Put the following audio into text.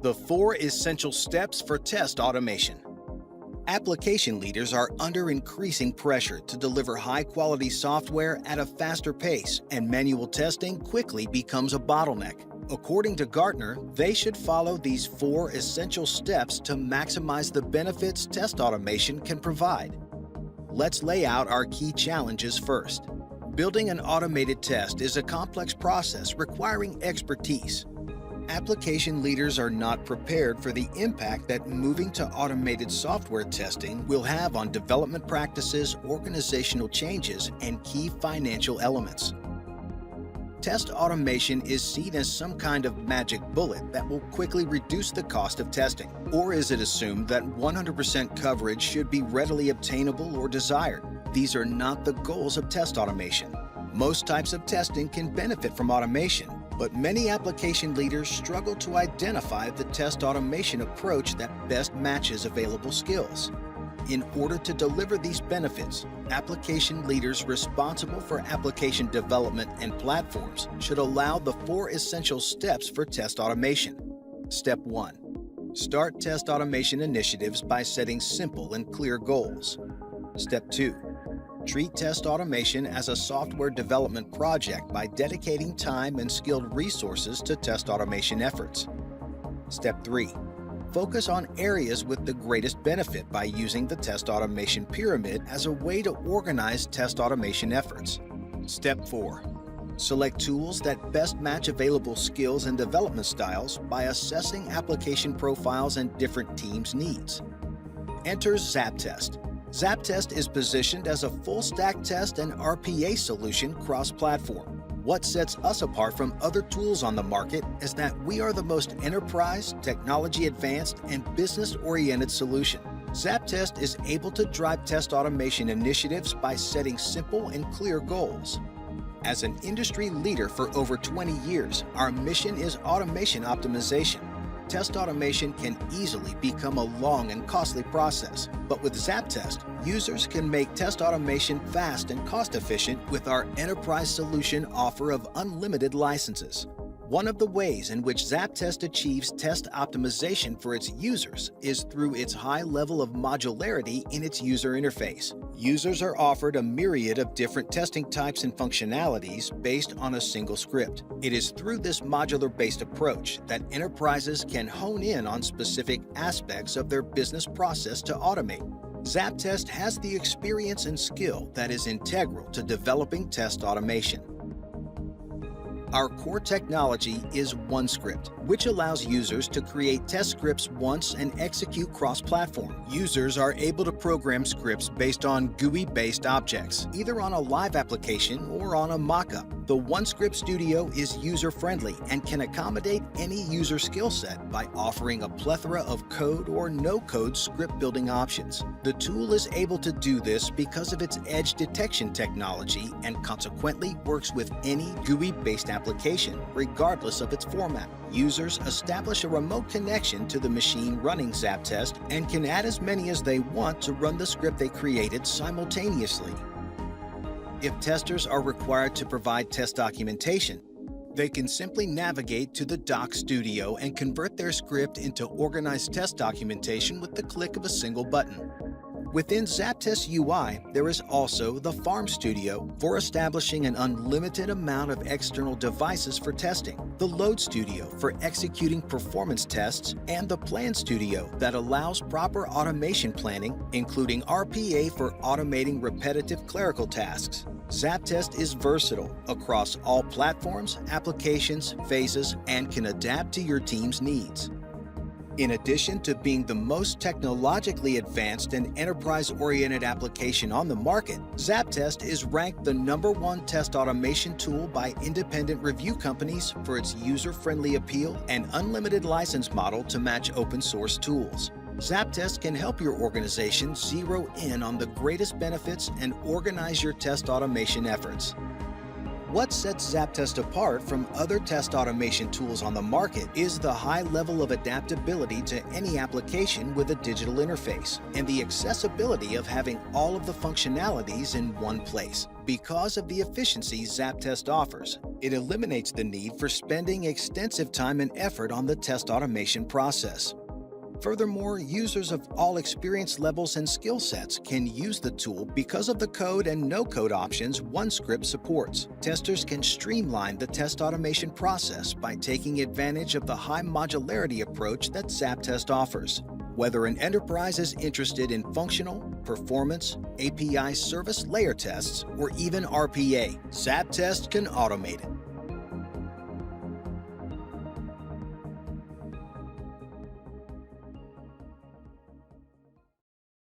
The 4 essential steps for test automation. Application leaders are under increasing pressure to deliver high-quality software at a faster pace, and manual testing quickly becomes a bottleneck. According to Gartner, they should follow these 4 essential steps to maximize the benefits test automation can provide. Let's lay out our key challenges first. Building an automated test is a complex process requiring expertise. Application leaders are not prepared for the impact that moving to automated software testing will have on development practices, organizational changes, and key financial elements. Test automation is seen as some kind of magic bullet that will quickly reduce the cost of testing. Or is it assumed that 100% coverage should be readily obtainable or desired? These are not the goals of test automation. Most types of testing can benefit from automation, but many application leaders struggle to identify the test automation approach that best matches available skills. In order to deliver these benefits, application leaders responsible for application development and platforms should allow the 4 essential steps for test automation. Step 1. Start test automation initiatives by setting simple and clear goals. Step 2. Treat test automation as a software development project by dedicating time and skilled resources to test automation efforts. Step 3. Focus on areas with the greatest benefit by using the test automation pyramid as a way to organize test automation efforts. Step 4. Select tools that best match available skills and development styles by assessing application profiles and different teams' needs. Enter ZAPTEST. ZAPTEST is positioned as a full-stack test and RPA solution cross-platform. What sets us apart from other tools on the market is that we are the most enterprise, technology-advanced, and business-oriented solution. ZAPTEST is able to drive test automation initiatives by setting simple and clear goals. As an industry leader for over 20 years, our mission is automation optimization. Test automation can easily become a long and costly process, but with ZAPTEST, users can make test automation fast and cost-efficient with our enterprise solution offer of unlimited licenses. One of the ways in which ZAPTEST achieves test optimization for its users is through its high level of modularity in its user interface. Users are offered a myriad of different testing types and functionalities based on a single script. It is through this modular-based approach that enterprises can hone in on specific aspects of their business process to automate. ZAPTEST has the experience and skill that is integral to developing test automation. Our core technology is OneScript, which allows users to create test scripts once and execute cross-platform. Users are able to program scripts based on GUI-based objects, either on a live application or on a mock-up. The OneScript Studio is user-friendly and can accommodate any user skill set by offering a plethora of code or no-code script building options. The tool is able to do this because of its edge detection technology and consequently works with any GUI-based application, regardless of its format. Users establish a remote connection to the machine running ZAPTEST and can add as many as they want to run the script they created simultaneously. If testers are required to provide test documentation, they can simply navigate to the Doc Studio and convert their script into organized test documentation with the click of a single button. Within ZAPTEST UI, there is also the Farm Studio for establishing an unlimited amount of external devices for testing, the Load Studio for executing performance tests, and the Plan Studio that allows proper automation planning, including RPA for automating repetitive clerical tasks. ZAPTEST is versatile across all platforms, applications, phases, and can adapt to your team's needs. In addition to being the most technologically advanced and enterprise-oriented application on the market, ZAPTEST is ranked the #1 test automation tool by independent review companies for its user-friendly appeal and unlimited license model to match open-source tools. ZAPTEST can help your organization zero in on the greatest benefits and organize your test automation efforts. What sets ZAPTEST apart from other test automation tools on the market is the high level of adaptability to any application with a digital interface and the accessibility of having all of the functionalities in one place. Because of the efficiency ZAPTEST offers, it eliminates the need for spending extensive time and effort on the test automation process. Furthermore, users of all experience levels and skill sets can use the tool because of the code and no-code options OneScript supports. Testers can streamline the test automation process by taking advantage of the high modularity approach that ZAPTEST offers. Whether an enterprise is interested in functional, performance, API service layer tests, or even RPA, ZAPTEST can automate it.